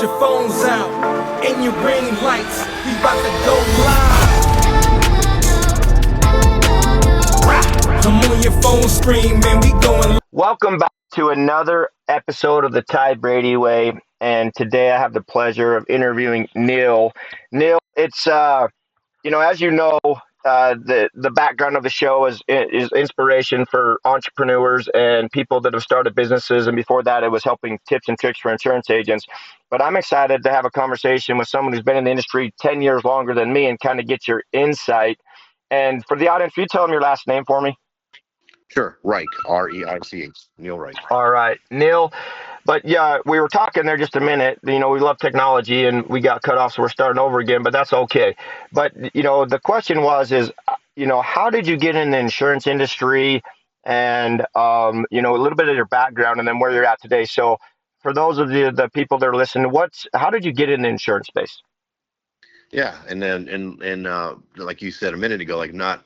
your phones out and your ring lights. We about to go live. Come on your phone screen, man, we going. Welcome back to another episode of the Ty Brady Way, and today I have the pleasure of interviewing Neil. Neil, it's as you know, the background of the show is inspiration for entrepreneurs and people that have started businesses, and before that, it was helping tips and tricks for insurance agents. But I'm excited to have a conversation with someone who's been in the industry 10 years longer than me and kind of get your insight. And for the audience, will you tell them your last name for me? Sure. Reich, Reich, Neil Reich. All right, Neil. But yeah, we were talking there just a minute. We love technology and we got cut off, so we're starting over again, but that's okay. But, the question how did you get in the insurance industry and, a little bit of your background and then where you're at today. So for those of the people that are listening, how did you get in the insurance space? Yeah. And then, like you said a minute ago, like not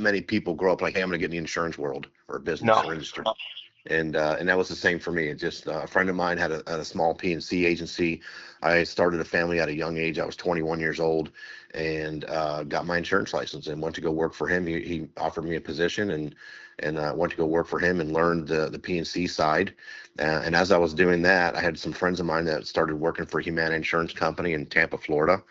many people grow up like, hey, I'm going to get in the insurance world or business or industry. And that was the same for me. It just a friend of mine had a small P&C agency. I started a family at a young age. I was 21 years old and got my insurance license and went to go work for him. He offered me a position and went to go work for him and learned the P&C side. And as I was doing that, I had some friends of mine that started working for Humana Insurance Company in Tampa, Florida,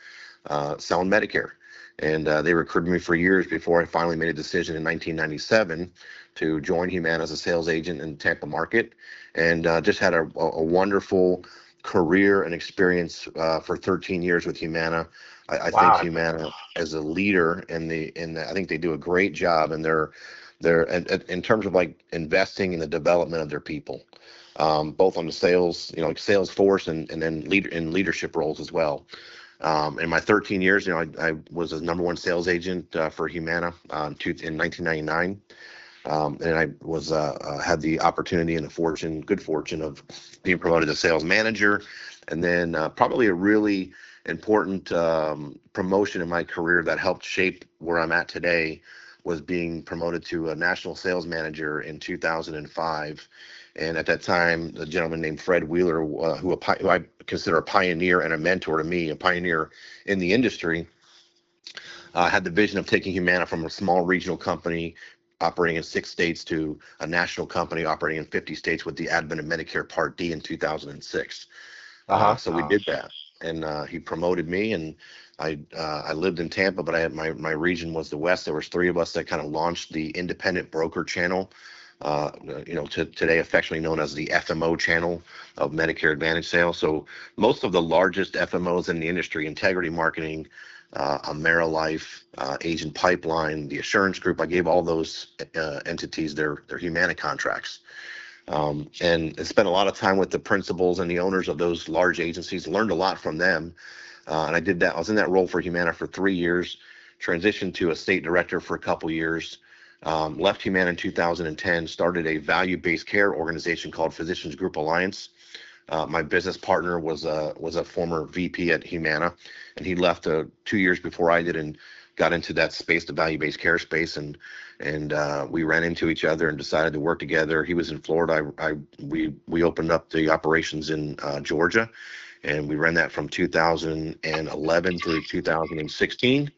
selling Medicare. And they recruited me for years before I finally made a decision in 1997 to join Humana as a sales agent in the Tampa market, and just had a wonderful career and experience for 13 years with Humana. I think Humana as a leader I think they do a great job, and they're in terms of like investing in the development of their people, both on the sales, like sales force and then leadership roles as well. In my 13 years, I was a number one sales agent for Humana in 1999. And I was had the opportunity and the good fortune of being promoted to sales manager. And then probably a really important promotion in my career that helped shape where I'm at today was being promoted to a national sales manager in 2005. And at that time, a gentleman named Fred Wheeler, who I consider a pioneer and a mentor to me, a pioneer in the industry, had the vision of taking Humana from a small regional company operating in 6 states to a national company operating in 50 states with the advent of Medicare Part D in 2006. So we did that, and he promoted me, and I lived in Tampa, but my region was the West. There was 3 of us that kind of launched the independent broker channel, today affectionately known as the FMO channel of Medicare Advantage sales. So most of the largest FMOs in the industry, Integrity Marketing, AmeriLife, Agent Pipeline, the Assurance Group, I gave all those entities their Humana contracts. And I spent a lot of time with the principals and the owners of those large agencies, learned a lot from them. And I did that. I was in that role for Humana for 3 years, transitioned to a state director for a couple years, left Humana in 2010, started a value-based care organization called Physicians Group Alliance. My business partner was a former VP at Humana, and he left 2 years before I did and got into that space, the value-based care space, and we ran into each other and decided to work together. He was in Florida. We opened up the operations in Georgia, and we ran that from 2011 through 2016,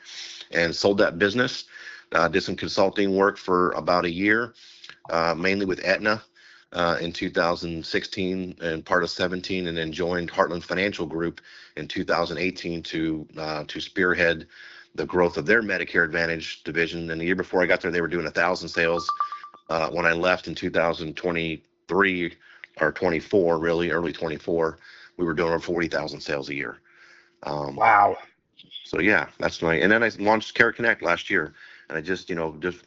and sold that business. Did some consulting work for about a year, mainly with Aetna. In 2016 and part of 17, and then joined Heartland Financial Group in 2018 to spearhead the growth of their Medicare Advantage division. And the year before I got there, they were doing 1,000 sales. When I left in 2023 or 24, really early 24, we were doing over 40,000 sales a year. Wow. So yeah, and then I launched Care Connect last year. And I just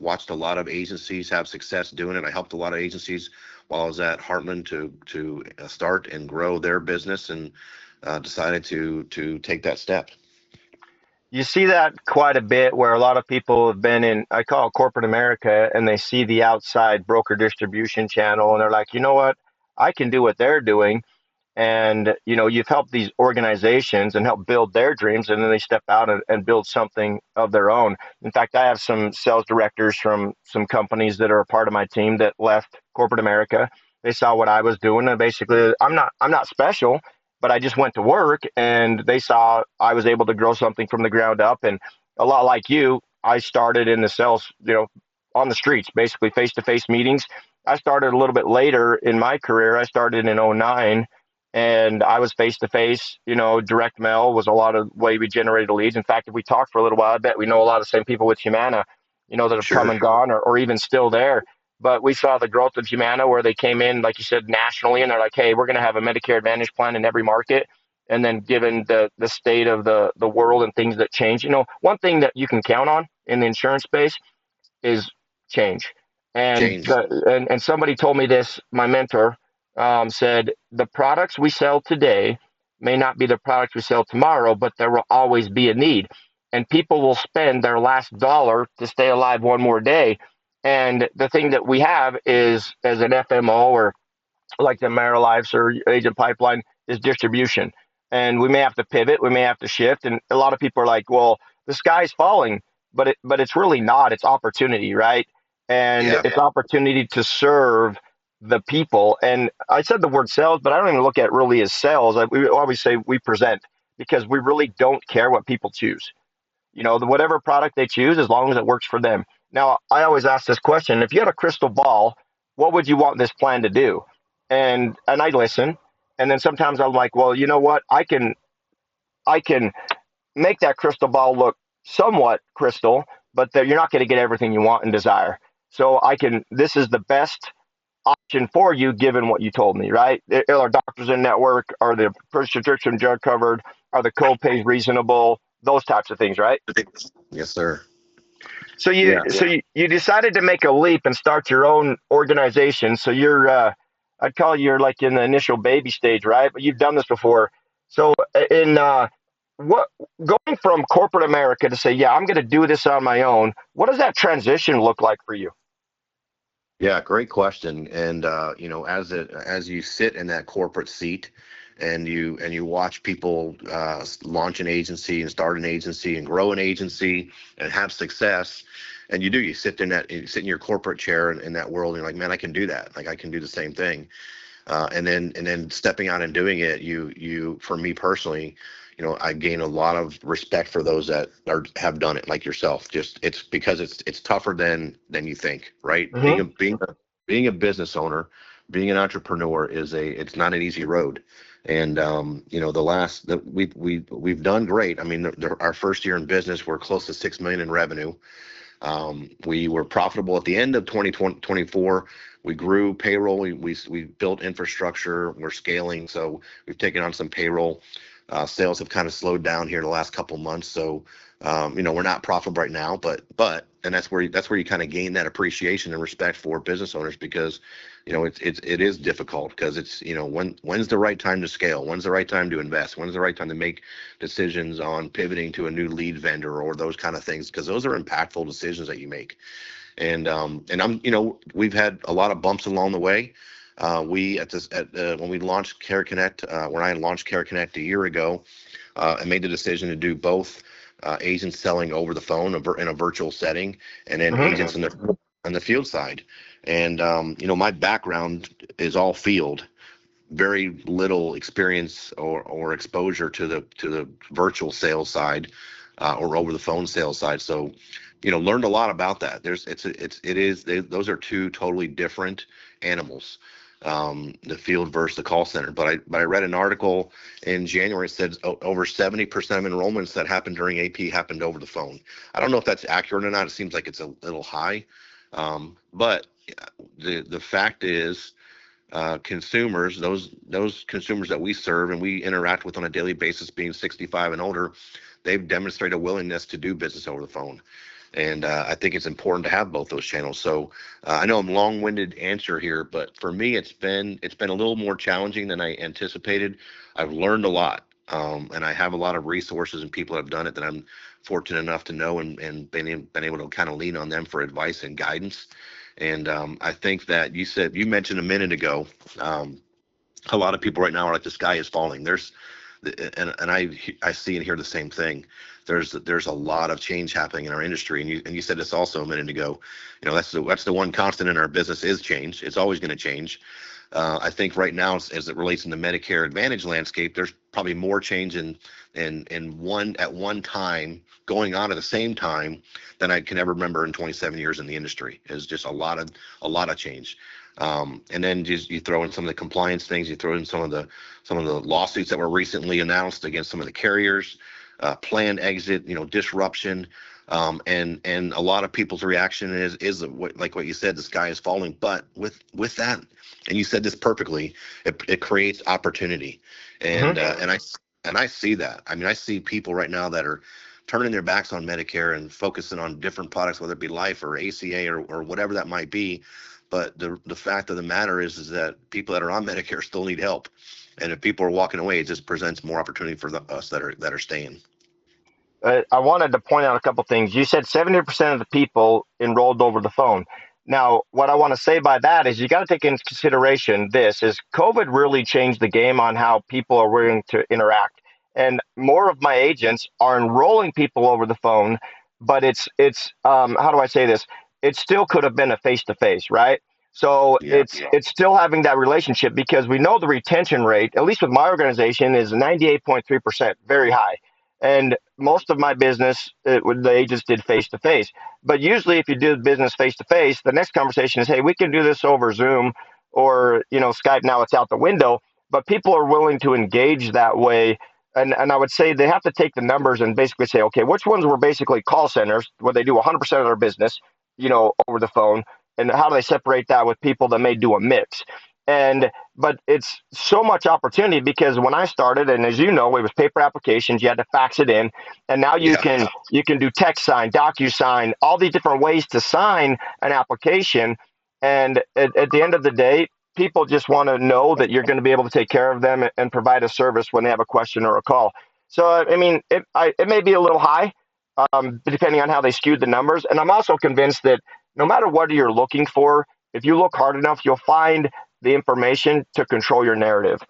watched a lot of agencies have success doing it. I helped a lot of agencies while I was at Heartland to start and grow their business, and decided to take that step. You see that quite a bit where a lot of people have been in, I call it corporate America, and they see the outside broker distribution channel and they're like, you know what, I can do what they're doing. And, you've helped these organizations and help build their dreams, and then they step out and build something of their own. In fact, I have some sales directors from some companies that are a part of my team that left corporate America. They saw what I was doing, and basically, I'm not special. but I just went to work and they saw I was able to grow something from the ground up. And a lot like you, I started in the sales, on the streets, basically face to face meetings. I started a little bit later in my career. I started in '09, and I was face to face, direct mail was a lot of way we generated leads. In fact, if we talked for a little while, I bet we know a lot of the same people with Humana, that have come Sure. and gone or even still there. But we saw the growth of Humana where they came in, like you said, nationally, and they're like, hey, we're going to have a Medicare Advantage plan in every market. And then given the state of the world and things that change, one thing that you can count on in the insurance space is change. And Change. somebody told me this, my mentor said, the products we sell today may not be the products we sell tomorrow, but there will always be a need. And people will spend their last dollar to stay alive one more day. And the thing that we have is, as an FMO or like the AmeriLife's or Agent Pipeline, is distribution. And we may have to pivot, we may have to shift. And a lot of people are like, well, the sky's falling, but it's really not. It's opportunity, right? And Yeah. it's opportunity to serve the people. And I said the word sales, but I don't even look at it really as sales. We always say we present because we really don't care what people choose. Whatever product they choose, as long as it works for them. Now, I always ask this question: if you had a crystal ball, what would you want this plan to do? And I listen, and then sometimes I'm like, well, you know what? I can make that crystal ball look somewhat crystal, but you're not going to get everything you want and desire. So I can. This is the best option for you given what you told me, right? Are doctors in network? Are the prescription drug covered? Are the co-pays reasonable? Those types of things, right? Yes, sir. So you Yeah. so you decided to make a leap and start your own organization. So I'd call you're like in the initial baby stage, right? But you've done this before. So in what going from corporate America to say, yeah, I'm going to do this on my own. What does that transition look like for you? Yeah, great question. And as you sit in that corporate seat, and you watch people launch an agency and start an agency and grow an agency and have success, and you sit in your corporate chair in that world, and you're like, man, I can do that. Like I can do the same thing. And then stepping out and doing it, for me personally, I gain a lot of respect for those that have done it like yourself. Just it's because it's tougher than you think, right? Hmm. Being a business owner, being an entrepreneur it's not an easy road. And we've done great. I mean, our first year in business, we're close to 6 million in revenue. We were profitable at the end of 2024. We grew payroll. We built infrastructure. We're scaling. So we've taken on some payroll. Sales have kind of slowed down here the last couple months. So, we're not profitable right now, and that's where you kind of gain that appreciation and respect for business owners because, it is difficult because it's, when's the right time to scale? When's the right time to invest? When's the right time to make decisions on pivoting to a new lead vendor or those kind of things? Because those are impactful decisions that you make. We've had a lot of bumps along the way. When we launched Care Connect, when I launched Care Connect a year ago, I made the decision to do both agents selling over the phone in a virtual setting, and then Hmm. agents on the field side. And my background is all field, very little experience or exposure to the virtual sales side or over the phone sales side. So, learned a lot about that. Those are two totally different animals, the field versus the call center. But I read an article in January that said over 70% of enrollments that happened during AP happened over the phone. I don't know if that's accurate or not. It seems like it's a little high, but the fact is, consumers, those consumers that we serve and we interact with on a daily basis, being 65 and older, they've demonstrated a willingness to do business over the phone. And I think it's important to have both those channels. So I know I'm long-winded answer here, but for me, it's been a little more challenging than I anticipated. I've learned a lot, and I have a lot of resources and people that have done it that I'm fortunate enough to know and been able to kind of lean on them for advice and guidance. And I think that you mentioned a minute ago, a lot of people right now are like the sky is falling. And I see and hear the same thing. There's a lot of change happening in our industry, and you said this also a minute ago. That's the one constant in our business is change. It's always going to change. I think right now, as it relates in the Medicare Advantage landscape, there's probably more change in one at one time going on at the same time than I can ever remember in 27 years in the industry. It's just a lot of change. And then just you throw in some of the compliance things, you throw in some of the lawsuits that were recently announced against some of the carriers, planned exit, disruption. And a lot of people's reaction is like what you said, the sky is falling. But with that, and you said this perfectly, it creates opportunity, and I see that. I mean, I see people right now that are turning their backs on Medicare and focusing on different products, whether it be life or ACA or whatever that might be. But the fact of the matter is that people that are on Medicare still need help, and if people are walking away, it just presents more opportunity for us that are staying. I wanted to point out a couple things. You said 70% of the people enrolled over the phone. Now, what I want to say by that is you got to take into consideration this is COVID really changed the game on how people are willing to interact. And more of my agents are enrolling people over the phone, but it's how do I say this? It still could have been a face to face, right? So Yeah. it's still having that relationship because we know the retention rate, at least with my organization, is 98.3%, very high. And most of my business, the agents did face to face. But usually, if you do business face to face, the next conversation is, "Hey, we can do this over Zoom or Skype." Now it's out the window. But people are willing to engage that way, and I would say they have to take the numbers and basically say, okay, which ones were basically call centers where they do 100% of their business, over the phone, and how do they separate that with people that may do a mix? And but it's so much opportunity because when I started, and as you know, it was paper applications. You had to fax it in, and now you Yeah. can do text sign, DocuSign, all these different ways to sign an application. And at the end of the day, people just want to know that you're going to be able to take care of them and provide a service when they have a question or a call. So I mean, it may be a little high, depending on how they skewed the numbers. And I'm also convinced that no matter what you're looking for, if you look hard enough, you'll find the information to control your narrative.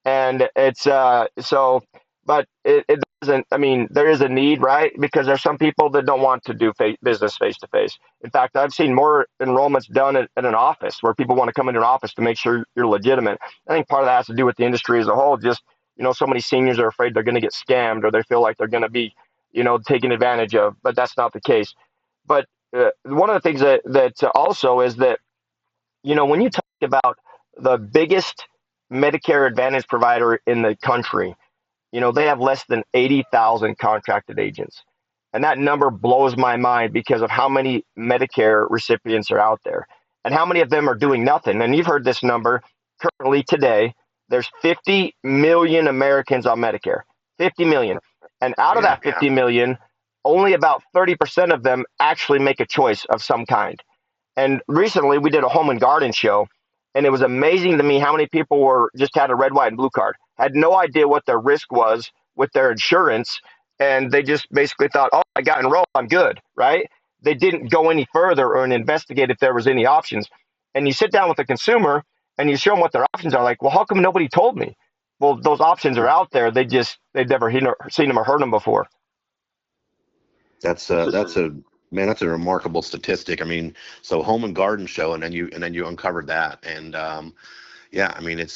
And it's so, but it doesn't, I mean, there is a need, right? Because there's some people that don't want to do business face to face. In fact, I've seen more enrollments done at an office where people want to come into an office to make sure you're legitimate. I think part of that has to do with the industry as a whole. Just, so many seniors are afraid they're going to get scammed or they feel like they're going to be, taken advantage of, but that's not the case. But one of the things that also is that, when you talk about the biggest Medicare Advantage provider in the country, they have less than 80,000 contracted agents. And that number blows my mind because of how many Medicare recipients are out there and how many of them are doing nothing. And you've heard this number currently today. There's 50 million Americans on Medicare, 50 million. And out of Yeah. that 50 million, only about 30% of them actually make a choice of some kind. And recently we did a home and garden show, and it was amazing to me how many people were just had a red, white, and blue card, had no idea what their risk was with their insurance, and they just basically thought, "Oh, I got enrolled, I'm good," right? They didn't go any further or investigate if there was any options. And you sit down with a consumer and you show them what their options are. Like, well, how come nobody told me? Well, those options are out there. They've never seen them or heard them before. That's a man, that's a remarkable statistic. I mean, so home and garden show, and then you uncovered that, and yeah, I mean, and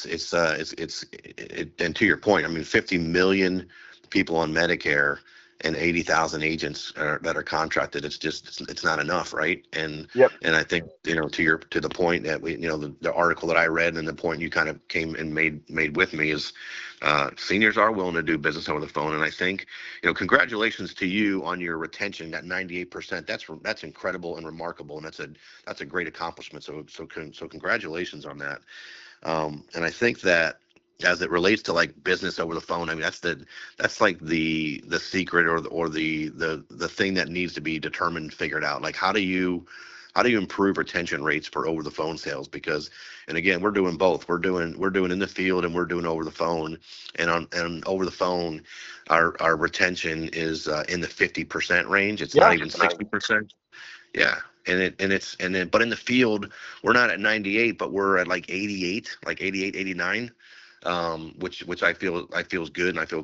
to your point, I mean, 50 million people on Medicare and 80,000 agents that are contracted. It's not enough, right? And Yep. and I think to the point that the article that I read and the point you kind of came and made with me is seniors are willing to do business over the phone, and I think congratulations to you on your retention at 98%. That's incredible and remarkable, and that's a great accomplishment. So congratulations on that. And I think that as it relates to like business over the phone, I mean that's like the secret or the thing that needs to be determined, figured out. Like how do you improve retention rates for over the phone sales? Because, and again, we're doing both. We're doing in the field and we're doing over the phone. And over the phone, our retention is in the 50% range. It's not even 60%. Yeah. But in the field, we're not at 98, but we're at like 88, 89, which I feel is good, and I feel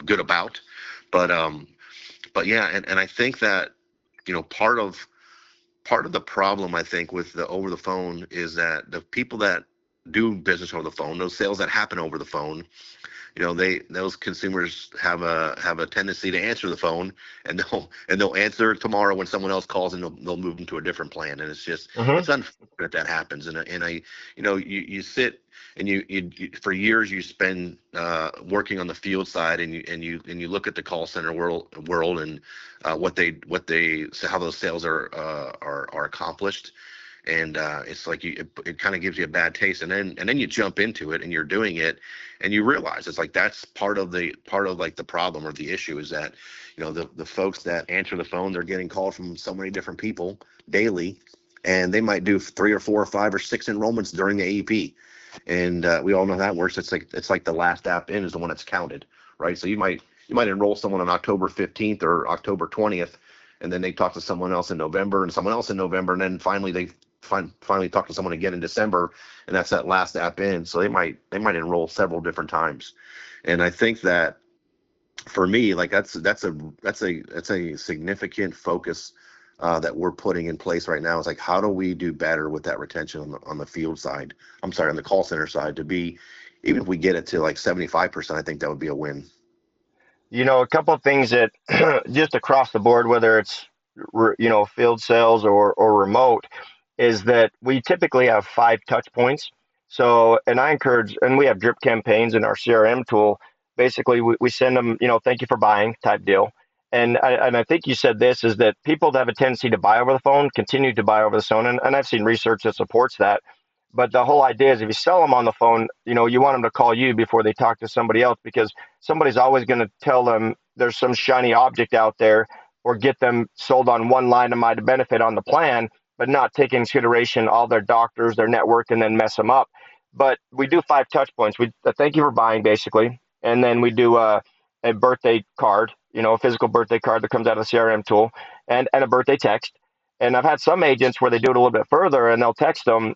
good about. But yeah, and I think that part of part of the problem, I think, with the over the phone is that the people that do business over the phone, those sales that happen over the phone, those consumers have a tendency to answer the phone, and they'll answer tomorrow when someone else calls, and they'll move them to a different plan. And it's just it's unfortunate that happens. And I you sit and you for years you spend working on the field side, and you look at the call center world and what they how those sales are accomplished. And it's like it kind of gives you a bad taste, and then you jump into it and you're doing it, and you realize it's like that's part of like the problem or the issue is that the folks that answer the phone, they're getting called from so many different people daily, and they might do 3 or 4 or 5 or 6 enrollments during the AEP, and we all know how that works. It's like the last app in is the one that's counted, right? So you might enroll someone on October 15th or October 20th, and then they talk to someone else in November and someone else in November, and then finally they finally talk to someone again in December, and that's that last app in. So they might enroll several different times. And I think that for me, like that's a significant focus that we're putting in place right now. Is like, how do we do better with that retention on the field side? I'm sorry, on the call center side, to be, even if we get it to like 75%, I think that would be a win. A couple of things that just across the board, whether it's field sales or remote, is that we typically have 5 touch points. So, and I encourage, and we have drip campaigns in our CRM tool. Basically, we send them, thank you for buying type deal. And I think you said this, is that people that have a tendency to buy over the phone continue to buy over the phone. And I've seen research that supports that. But the whole idea is if you sell them on the phone, you want them to call you before they talk to somebody else, because somebody's always going to tell them there's some shiny object out there, or get them sold on one line of my benefit on the plan, but not take into consideration all their doctors, their network, and then mess them up. But we do 5 touch points. We thank you for buying, basically. And then we do a birthday card, a physical birthday card that comes out of the CRM tool, and a birthday text. And I've had some agents where they do it a little bit further, and they'll text them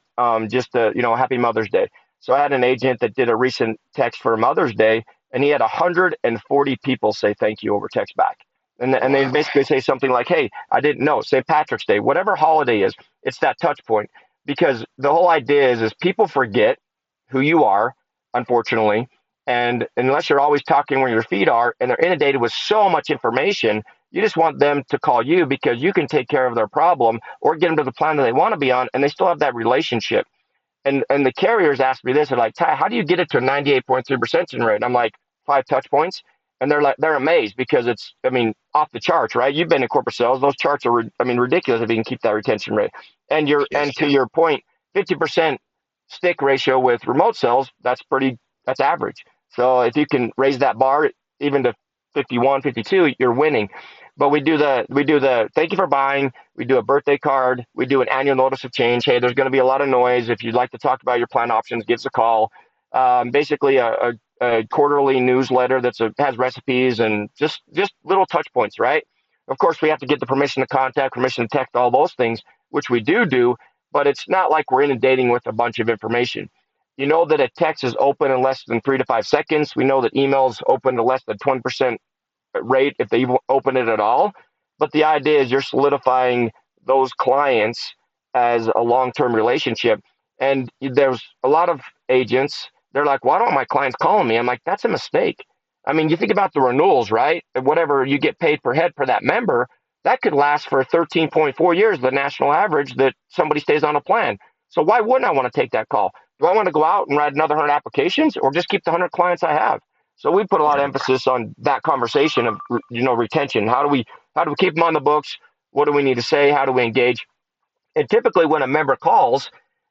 just Happy Mother's Day. So I had an agent that did a recent text for Mother's Day, and he had 140 people say thank you over text back. And they basically say something like, hey, I didn't know, St. Patrick's Day, whatever holiday is, it's that touch point. Because the whole idea is people forget who you are, unfortunately. And unless you're always talking where your feet are and they're inundated with so much information, you just want them to call you because you can take care of their problem or get them to the plan that they want to be on, and they still have that relationship. And the carriers ask me this, they're like, Ty, how do you get it to a 98.3% retention rate? And I'm like, 5 touch points. And they're amazed because it's, off the charts, right? You've been in corporate sales. Those charts are, ridiculous if you can keep that retention rate. And to your point, 50% stick ratio with remote sales, that's average. So if you can raise that bar even to 51, 52, you're winning. But we do the thank you for buying. We do a birthday card. We do an annual notice of change. Hey, there's going to be a lot of noise. If you'd like to talk about your plan options, give us a call. Basically a quarterly newsletter has recipes and just little touch points, right? Of course, we have to get the permission to contact, permission to text, all those things, which we do, but it's not like we're inundating with a bunch of information. You know that a text is open in less than 3 to 5 seconds. We know that emails open to less than 20% rate if they even open it at all. But the idea is you're solidifying those clients as a long-term relationship. And there's a lot of agents, they're like, why don't my clients call me? I'm like, that's a mistake. You think about the renewals, right? Whatever you get paid per head per that member, that could last for 13.4 years, the national average that somebody stays on a plan. So why wouldn't I want to take that call? Do I want to go out and write another 100 applications or just keep the 100 clients I have? So we put a lot of emphasis on that conversation of, retention. How do we keep them on the books? What do we need to say? How do we engage? And typically when a member calls,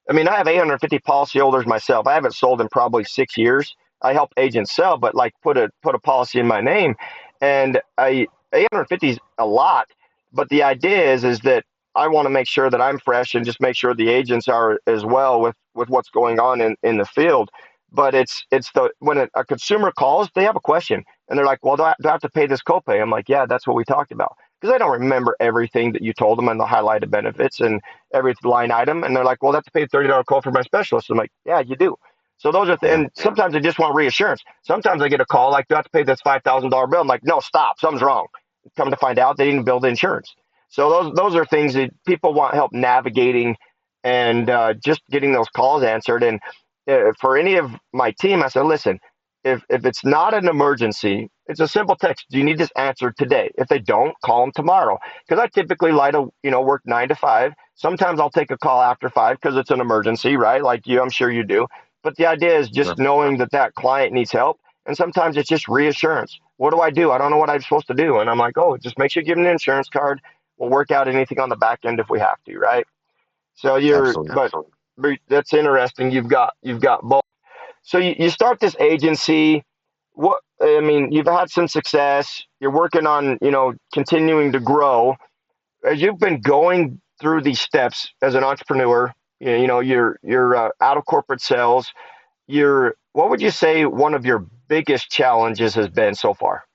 I have 850 policyholders myself. I haven't sold in probably 6 years. I help agents sell, but put a policy in my name. And 850 is a lot. But the idea is that I want to make sure that I'm fresh and just make sure the agents are as well with what's going on in the field. But when a consumer calls, they have a question and they're like, well, do I have to pay this copay? I'm like, yeah, that's what we talked about. Because I don't remember everything that you told them and the highlighted benefits and every line item. And they're like, well, I have to pay a $30 call for my specialist. I'm like, yeah, you do. So those are and sometimes they just want reassurance. Sometimes I get a call like, do I have to pay this $5,000 bill? I'm like, no, stop. Something's wrong. Come to find out, they didn't bill the insurance. So those are things that people want help navigating and just getting those calls answered. And for any of my team, I said, listen, if it's not an emergency, it's a simple text. Do you need this answered today? If they don't, call them tomorrow. Because I typically like to, work 9 to 5. Sometimes I'll take a call after 5 because it's an emergency, right? Like you, I'm sure you do. But the idea is just knowing that that client needs help. And sometimes it's just reassurance. What do I do? I don't know what I'm supposed to do. And I'm like, oh, just make sure you give them an insurance card. We'll work out anything on the back end if we have to, right? So Absolutely. but that's interesting. You've got both. So you start this agency. What I mean, you've had some success. You're working on, continuing to grow. As you've been going through these steps as an entrepreneur, you're out of corporate sales. What would you say one of your biggest challenges has been so far?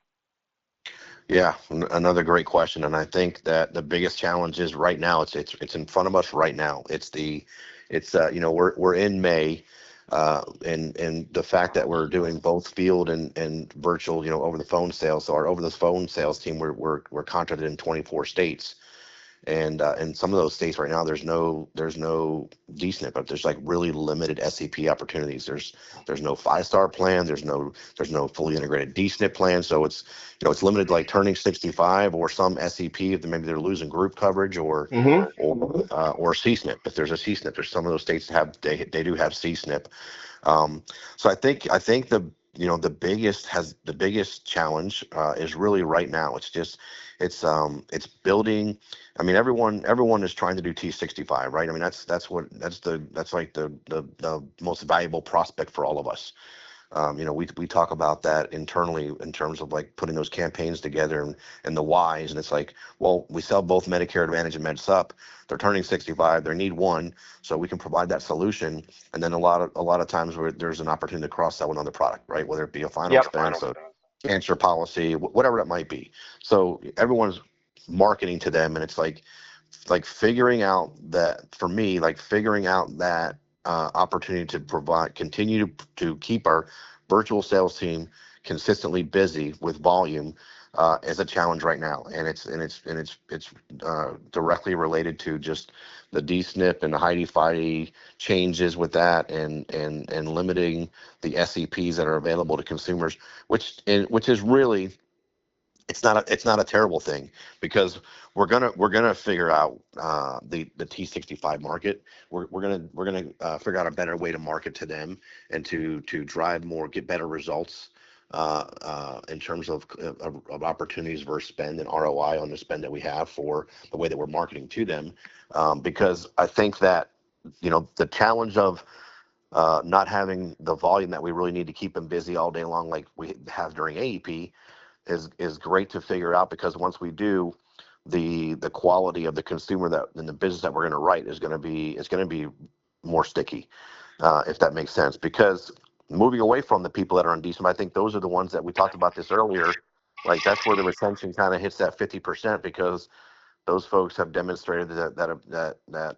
Yeah, another great question, and I think that the biggest challenge is right now. It's in front of us right now. We're in May, and the fact that we're doing both field and virtual, over the phone sales. So our over the phone sales team, we're contracted in 24 states. And in some of those states right now, there's no decent, but there's like really limited SCP opportunities. There's no 5-star plan. There's no fully integrated DSNP plan. So it's limited to like turning 65 or some SCP if maybe they're losing group coverage or Mm-hmm. or CSNP. If there's a CSNP, there's some of those states they do have CSNP. So I think the biggest challenge is really right now. It's building. I mean, everyone is trying to do T65, right? I mean, that's like the most valuable prospect for all of us. We talk about that internally in terms of like putting those campaigns together and the whys. And it's like, well, we sell both Medicare Advantage and Med Sup. They're turning 65. They need one, so we can provide that solution. And then a lot of times where there's an opportunity to cross sell another product, right? Whether it be a final Yep. expense, a cancer policy, whatever it might be. So everyone's marketing to them, and it's like figuring out that for me, like figuring out that opportunity to continue to keep our virtual sales team consistently busy with volume is a challenge right now, and it's directly related to just the DSNP and the HIDE FIDE changes with that, and limiting the SEPs that are available to consumers, which is really it's not a terrible thing, because we're gonna figure out the T65 market. We're gonna figure out a better way to market to them and to drive more, get better results in terms of opportunities versus spend and ROI on the spend that we have for the way that we're marketing to them. Because I think that the challenge of not having the volume that we really need to keep them busy all day long like we have during AEP is great to figure out, because once we do, the quality of the consumer that and the business that we're going to write is going to be more sticky, if that makes sense. Because moving away from the people that are on decent, I think those are the ones that we talked about this earlier. Like that's where the retention kind of hits that 50%, because those folks have demonstrated that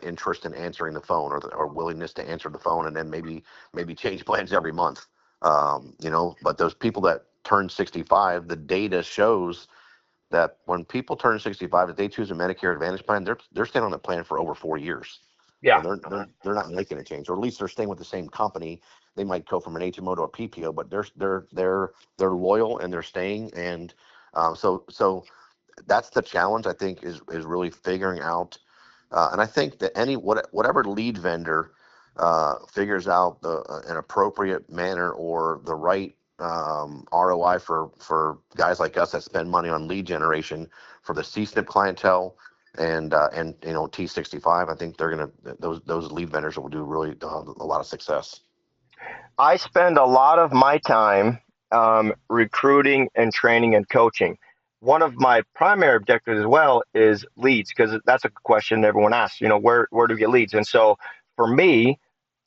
interest in answering the phone, or willingness to answer the phone, and then maybe change plans every month. But those people that turn 65, the data shows that when people turn 65, if they choose a Medicare Advantage plan, they're staying on the plan for over 4 years. Yeah. They're not making a change, or at least they're staying with the same company. They might go from an HMO to a PPO, but they're loyal and they're staying. And so that's the challenge, I think, is really figuring out. And I think that whatever lead vendor figures out an appropriate manner or the right ROI for guys like us that spend money on lead generation for the CSNP clientele and T65, I think those lead vendors will do really a lot of success. I spend a lot of my time recruiting and training and coaching. One of my primary objectives as well is leads, because that's a question everyone asks, where do we get leads? And so for me,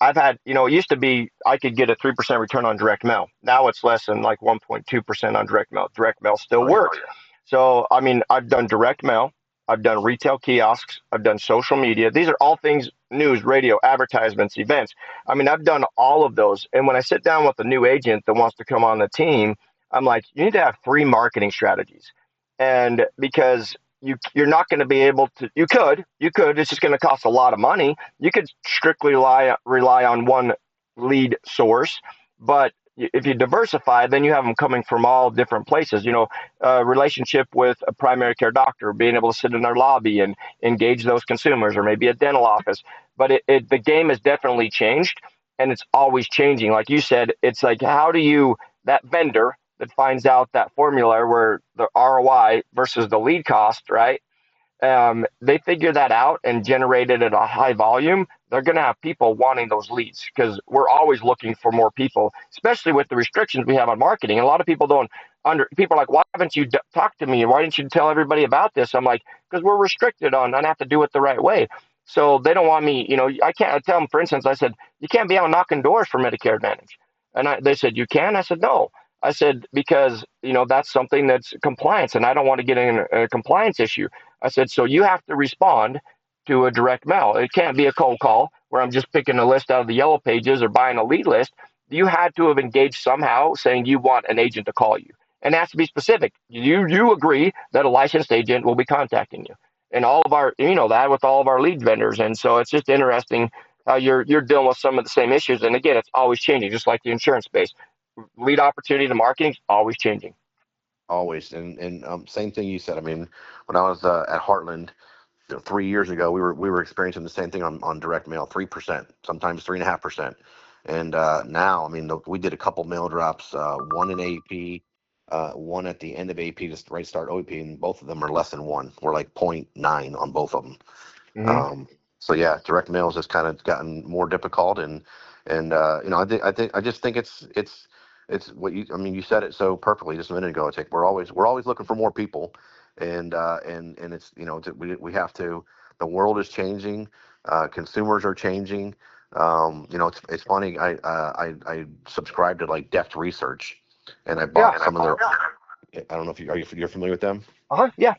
I've had, it used to be I could get a 3% return on direct mail. Now it's less than like 1.2% on direct mail. Direct mail still works. So, I mean, I've done direct mail, I've done retail kiosks, I've done social media. These are all things: news, radio, advertisements, events. I mean, I've done all of those. And when I sit down with a new agent that wants to come on the team, I'm like, you need to have 3 marketing strategies. And because you're not going to be able to. You could. It's just going to cost a lot of money. You could strictly rely on one lead source, but if you diversify, then you have them coming from all different places. Relationship with a primary care doctor, being able to sit in their lobby and engage those consumers, or maybe a dental office. But the game has definitely changed, and it's always changing. Like you said, it's like, how do you, that vendor that finds out that formula where the ROI versus the lead cost, right? They figure that out and generate it at a high volume. They're going to have people wanting those leads, because we're always looking for more people, especially with the restrictions we have on marketing. And a lot of people don't people are like, why haven't you talked to me? Why didn't you tell everybody about this? I'm like, because we're restricted on, I have to do it the right way. So they don't want me, I can't. I tell them, for instance, I said, you can't be out knocking doors for Medicare Advantage. And they said, you can? I said, no. I said, because, that's something that's compliance, and I don't want to get in a compliance issue. I said, so you have to respond to a direct mail. It can't be a cold call where I'm just picking a list out of the yellow pages or buying a lead list. You had to have engaged somehow saying you want an agent to call you. And it has to be specific. You agree that a licensed agent will be contacting you. And all of our, that with all of our lead vendors. And so it's just interesting how you're dealing with some of the same issues. And again, it's always changing, just like the insurance space. Lead opportunity to marketing is always changing. Always. And same thing you said. I mean, when I was at Heartland, 3 years ago, we were experiencing the same thing on direct mail, 3%, sometimes 3.5%. And now, I mean, we did a couple mail drops, one in AP, one at the end of AP to right start OAP, and both of them are less than one. We're like 0.9 on both of them. Mm-hmm. So yeah, direct mail has just kind of gotten more difficult, and I just think it's what you, I mean, you said it so perfectly just a minute ago. It's like we're always looking for more people, and it's, we have to. The world is changing, consumers are changing. It's funny. I subscribe to like Deft Research, and I bought Yeah. some of their. I don't know if you're familiar with them. Yeah.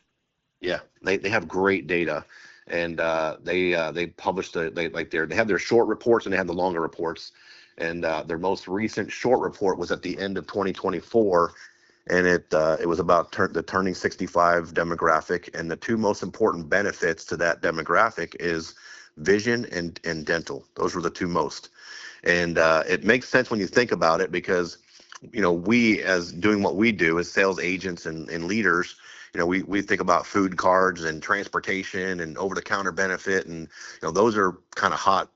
Yeah, they have great data, and they publish they have their short reports and they have the longer reports, and their most recent short report was at the end of 2024, and it was about the turning 65 demographic, and the two most important benefits to that demographic is vision and dental. Those were the two most, and it makes sense when you think about it, because we, as doing what we do as sales agents and leaders, we think about food cards and transportation and over-the-counter benefit, and those are kind of hot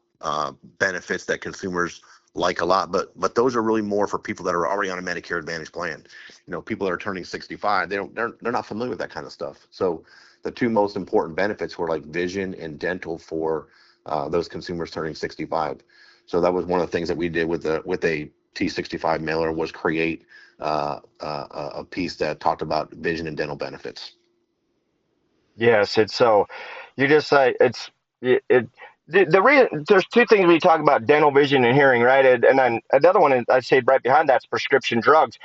benefits that consumers like a lot. But those are really more for people that are already on a Medicare Advantage plan. People that are turning 65, they're not familiar with that kind of stuff. So the two most important benefits were like vision and dental for those consumers turning 65. So that was one of the things that we did with a T65 mailer, was create a piece that talked about vision and dental benefits. Yes, it's so. You just say the reason, there's two things we talk about: dental, vision, and hearing, right? And then another one I'd say right behind that's prescription drugs.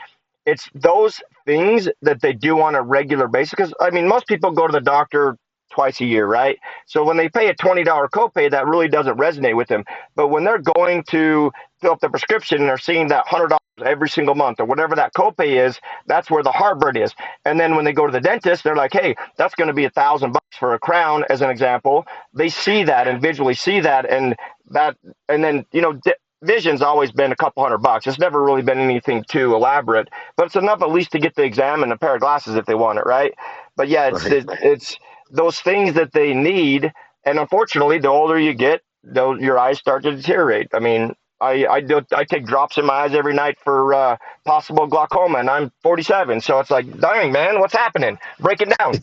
It's those things that they do on a regular basis. Because I mean, most people go to the doctor twice a year, right? So when they pay a $20 copay, that really doesn't resonate with them. But when they're going to fill up the prescription and they're seeing that $100 every single month or whatever that copay is, that's where the heartburn is. And then when they go to the dentist, they're like, hey, that's going to be $1,000 for a crown, as an example. They see that and visually see that, and then vision's always been a couple $100. It's never really been anything too elaborate, but it's enough at least to get the exam and a pair of glasses if they want it, right? But yeah, Right. it's those things that they need, and unfortunately, the older you get, your eyes start to deteriorate. I mean, I take drops in my eyes every night for possible glaucoma, and I'm 47, so it's like, dang man, what's happening? Break it down.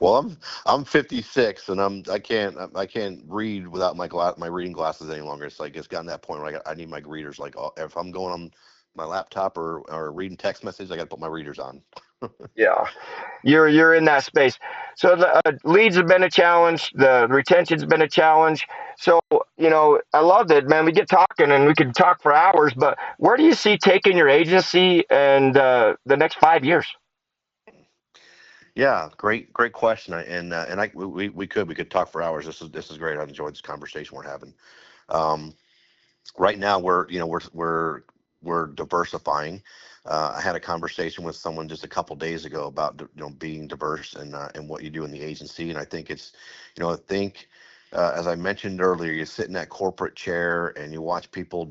Well, I'm 56, and I can't read without my reading glasses any longer. It's like it's gotten to that point where I need my readers. Like, if I'm going on my laptop or reading text messages, I got to put my readers on. Yeah, you're in that space. So the leads have been a challenge. The retention's been a challenge. So I love it, man. We get talking and we could talk for hours. But where do you see taking your agency and the next 5 years? Yeah, great question. We could talk for hours. This is great. I enjoyed this conversation we're having. Um, right now we're we're diversifying. I had a conversation with someone just a couple days ago about being diverse and what you do in the agency, and I think it's I think as I mentioned earlier, you sit in that corporate chair and you watch people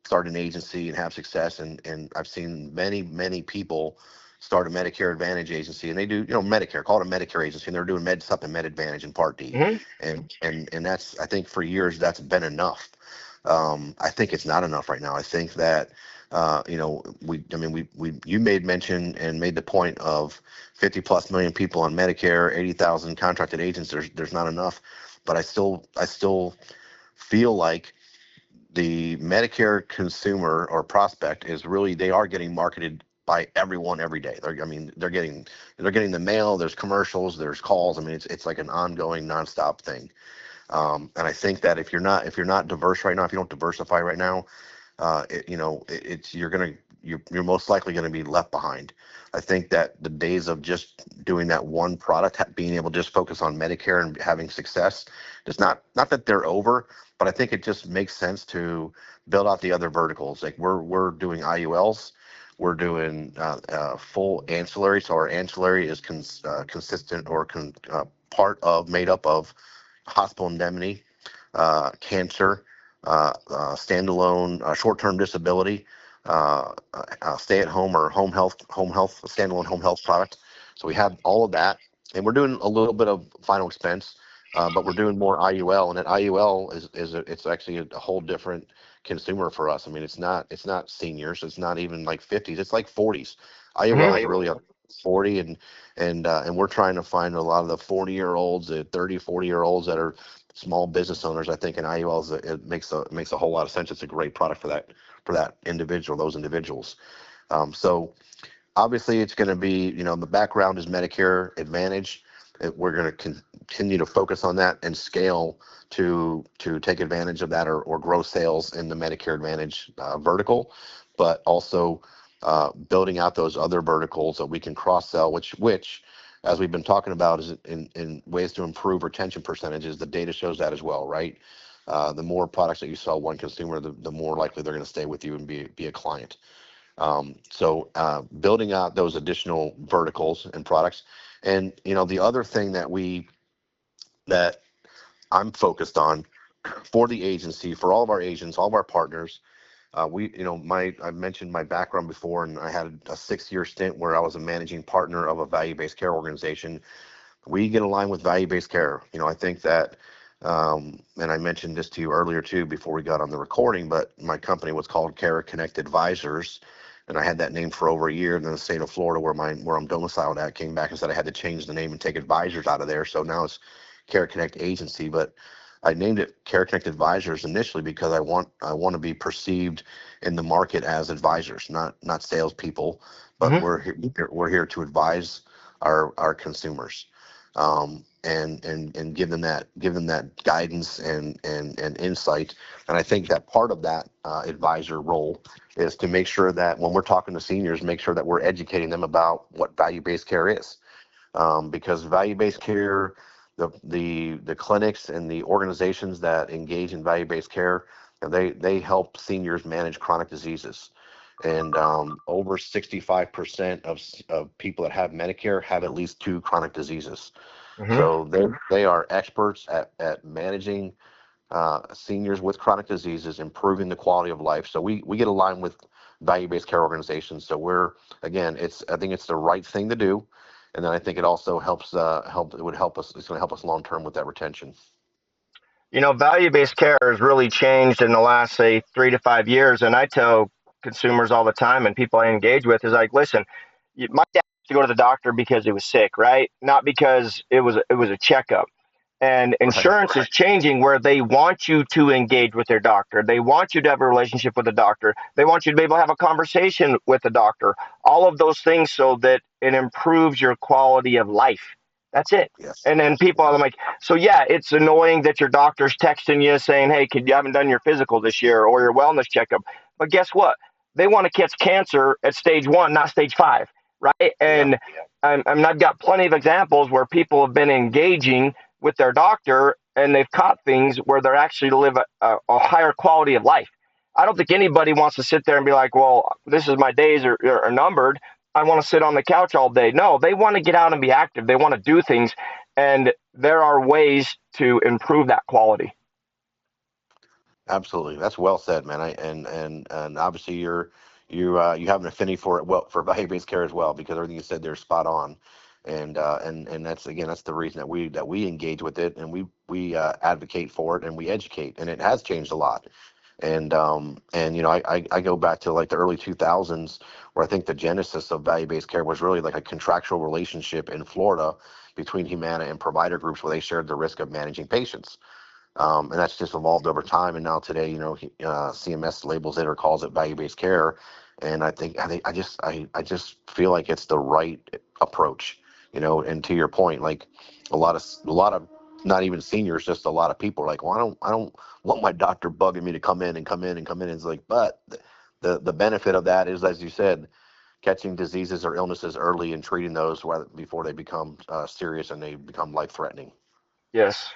start an agency and have success, and I've seen many people start a Medicare Advantage agency, and they do Medicare, call it a Medicare agency, and they're doing Med Sup and Med Advantage and Part D, Mm-hmm. and that's, I think for years that's been enough. I think it's not enough right now. I think that you made mention and made the point of 50 plus million people on Medicare, 80,000 contracted agents. There's not enough, but I still feel like the Medicare consumer or prospect is really, they are getting marketed by everyone every day. They're getting the mail. There's commercials. There's calls. I mean, it's like an ongoing, nonstop thing. And I think that if you're not diverse right now, if you don't diversify right now, you're most likely gonna be left behind. I think that the days of just doing that one product, being able to just focus on Medicare and having success, it's not that they're over, but I think it just makes sense to build out the other verticals. Like we're doing IULs, we're doing full ancillary. So our ancillary is consistent or made up of hospital indemnity, cancer, standalone short-term disability, stay-at-home or home health, standalone home health product. So we have all of that, and we're doing a little bit of final expense, but we're doing more IUL, and that IUL it's actually a whole different consumer for us. I mean, it's not seniors, it's not even like 50s, it's like 40s. IUL is really a 40, and we're trying to find a lot of the 40-year-olds, the 40-year-olds that are small business owners. I think in IULs it makes a whole lot of sense. It's a great product for that individual, those individuals. So obviously it's going to be, the background is Medicare Advantage. We're going to continue to focus on that and scale to take advantage of that or grow sales in the Medicare Advantage vertical, but also building out those other verticals that we can cross sell, which as we've been talking about, is in ways to improve retention percentages. The data shows that as well, right? The more products that you sell one consumer, the more likely they're going to stay with you and be a client. So building out those additional verticals and products. And the other thing that I'm focused on for the agency, for all of our agents, all of our partners, I mentioned my background before, and I had a 6-year stint where I was a managing partner of a value-based care organization. We get aligned with value-based care. I think that, and I mentioned this to you earlier too, before we got on the recording, but my company was called Care Connect Advisors, and I had that name for over a year. And then the state of Florida, where I'm domiciled at, came back and said I had to change the name and take advisors out of there. So now it's Care Connect Agency, but I named it Care Connect Advisors initially because I want to be perceived in the market as advisors, not salespeople, but we're here to advise our consumers, and give them that guidance and insight. And I think that part of that advisor role is to make sure that when we're talking to seniors, make sure that we're educating them about what value-based care is, because value-based care, the clinics and the organizations that engage in value-based care, they help seniors manage chronic diseases. And over 65% of people that have Medicare have at least 2 chronic diseases. So they are experts at managing seniors with chronic diseases, improving the quality of life. So we get aligned with value-based care organizations. So I think it's the right thing to do. And then I think it also helps. It would help us. It's going to help us long term with that retention. Value-based care has really changed in the last, say, 3 to 5 years. And I tell consumers all the time and people I engage with is like, listen, my dad used to go to the doctor because he was sick, right? Not because it was a checkup. And insurance is changing where they want you to engage with their doctor. They want you to have a relationship with the doctor. They want you to be able to have a conversation with the doctor. All of those things so that it improves your quality of life. That's it. Yes. And then I'm like, so yeah, it's annoying that your doctor's texting you saying, hey, you haven't done your physical this year or your wellness checkup. But guess what? They want to catch cancer at stage 1, not stage 5, right? And I've got plenty of examples where people have been engaging with their doctor and they've caught things where they're actually live a higher quality of life. I don't think anybody wants to sit there and be like, well, this is my days are numbered. I want to sit on the couch all day. No, they want to get out and be active. They want to do things. And there are ways to improve that quality. Absolutely, that's well said, man. And obviously you have an affinity for it, well, for value-based care as well, because everything you said there is spot on. And that's, again, that's the reason that we engage with it, and we advocate for it, and we educate, and it has changed a lot. And I go back to like the early 2000s, where I think the genesis of value-based care was really like a contractual relationship in Florida between Humana and provider groups, where they shared the risk of managing patients. And that's just evolved over time. And now today, CMS labels it or calls it value-based care. And I just feel like it's the right approach. And to your point, like a lot of not even seniors, just a lot of people are like, well, I don't want my doctor bugging me to come in and come in and come in. It's like, but the benefit of that is, as you said, catching diseases or illnesses early and treating those before they become serious and they become life-threatening. Yes.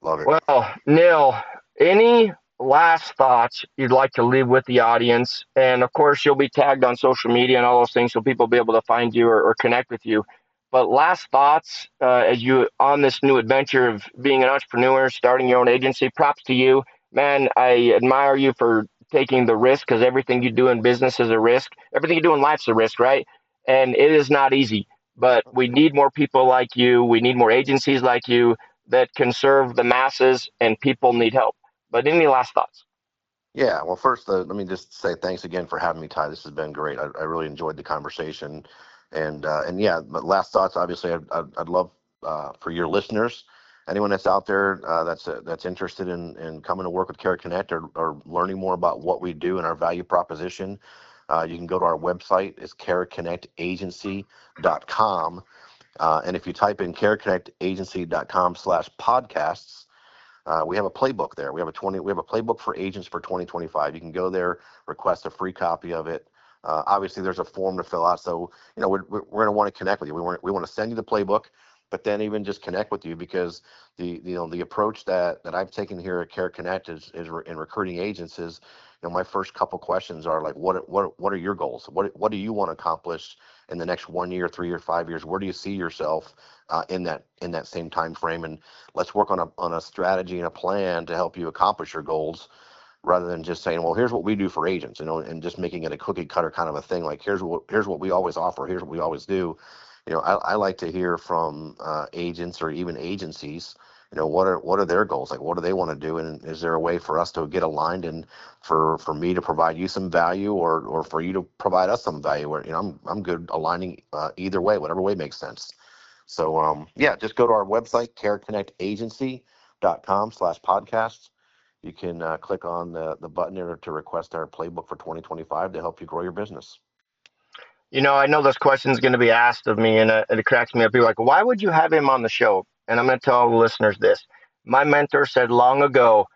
Love it. Well, Neil, any last thoughts you'd like to leave with the audience? And of course, you'll be tagged on social media and all those things so people will be able to find you or connect with you. But last thoughts as you on this new adventure of being an entrepreneur, starting your own agency. Props to you, man. I admire you for taking the risk, because everything you do in business is a risk. Everything you do in life's a risk, right? And it is not easy. But we need more people like you. We need more agencies like you that can serve the masses, and people need help. But any last thoughts? Yeah, well, first, let me just say thanks again for having me, Ty. This has been great. I really enjoyed the conversation, and yeah. But last thoughts, obviously, I'd love for your listeners, anyone that's out there that's interested in coming to work with Care Connect, or learning more about what we do and our value proposition. You can go to our website. It's careconnectagency.com, and if you type in careconnectagency.com/podcasts, we have a playbook there. We have a playbook for agents for 2025. You can go there, request a free copy of it. Obviously, there's a form to fill out. So, we're going to want to connect with you. We want to send you the playbook, but then even just connect with you, because the approach that I've taken here at Care Connect is in recruiting agents is, my first couple questions are like, what are your goals? What do you want to accomplish in the next 1 year, 3 year, 5 years? Where do you see yourself in that same time frame? And let's work on a strategy and a plan to help you accomplish your goals, rather than just saying, well, here's what we do for agents, and just making it a cookie cutter kind of a thing. Like, here's what we always offer. Here's what we always do. I like to hear from agents or even agencies. What are their goals? Like, what do they want to do? And is there a way for us to get aligned, and for me to provide you some value, or for you to provide us some value? Where, I'm good aligning either way, whatever way makes sense. So, yeah, just go to our website, careconnectagency.com/podcasts. You can click on the button there to request our playbook for 2025 to help you grow your business. I know this question is going to be asked of me, and it cracks me up. People are like, why would you have him on the show? And I'm going to tell the listeners this. My mentor said long ago,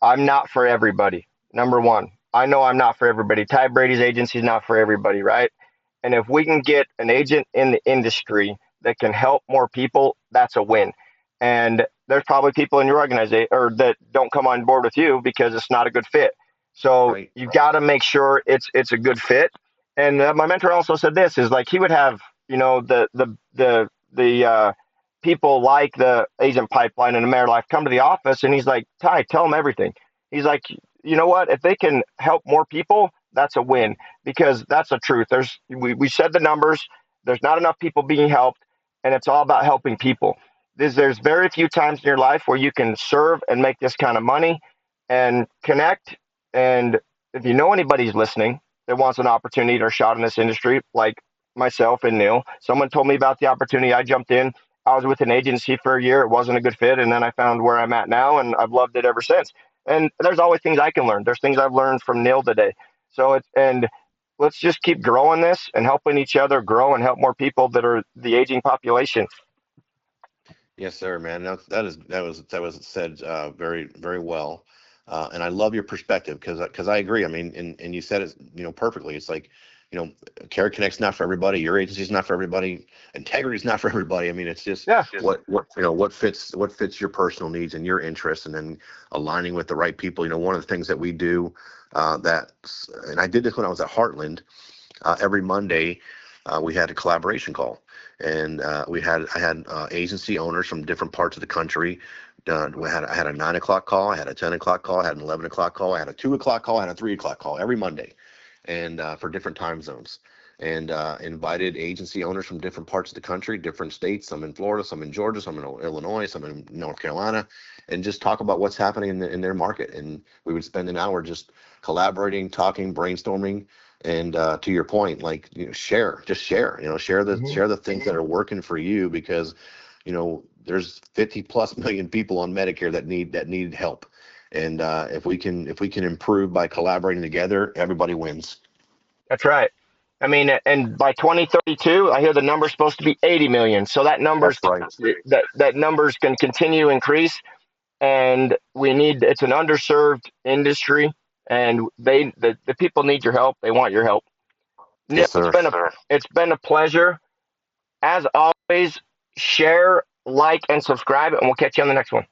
I'm not for everybody. Number one, I know I'm not for everybody. Ty Brady's agency is not for everybody, right? And if we can get an agent in the industry that can help more people, that's a win. And there's probably people in your organization or that don't come on board with you because it's not a good fit. So Right. you got to make sure it's a good fit. And my mentor also said this is like he would have the people like the agent pipeline and AmeriLife come to the office, and he's like, Ty, tell them everything. He's like, you know what? If they can help more people, that's a win, because that's the truth. We said the numbers. There's not enough people being helped, and it's all about helping people. There's very few times in your life where you can serve and make this kind of money and connect. And if you know anybody's listening that wants an opportunity or shot in this industry, like myself and Neil, someone told me about the opportunity. I jumped in. I was with an agency for a year. It wasn't a good fit. And then I found where I'm at now, and I've loved it ever since. And there's always things I can learn. There's things I've learned from Neil today. And let's just keep growing this and helping each other grow and help more people that are the aging population. Yes, sir, man. That was said very, very well, and I love your perspective, because I agree. I mean, and you said it, perfectly. It's like, you know, Care Connect's not for everybody. Your agency's not for everybody. Integrity's not for everybody. I mean, it's just Yeah. what fits your personal needs and your interests, and then aligning with the right people. You know, one of the things that we do and I did this when I was at Heartland. Every Monday, we had a collaboration call, and I had agency owners from different parts of the country. I had a 9 o'clock call, I had a 10 o'clock call, I had an 11 o'clock call, I had a 2 o'clock call, I had a 3 o'clock call every Monday, and for different time zones, and invited agency owners from different parts of the country, different states, some in Florida, some in Georgia, some in Illinois, some in North Carolina, and just talk about what's happening in their market. And we would spend an hour just collaborating, talking, brainstorming, and to your point, like, you know, share share the things that are working for you, because, you know, there's 50 plus million people on Medicare that need help, and if we can improve by collaborating together, everybody wins. That's right. I mean, and by 2032, I hear the number's supposed to be 80 million. So That's right. that numbers can continue to increase, and it's an underserved industry, and the people need your help. They want your help. Neil, Yes, sir. it's been a pleasure. As always, share, like, and subscribe, and we'll catch you on the next one.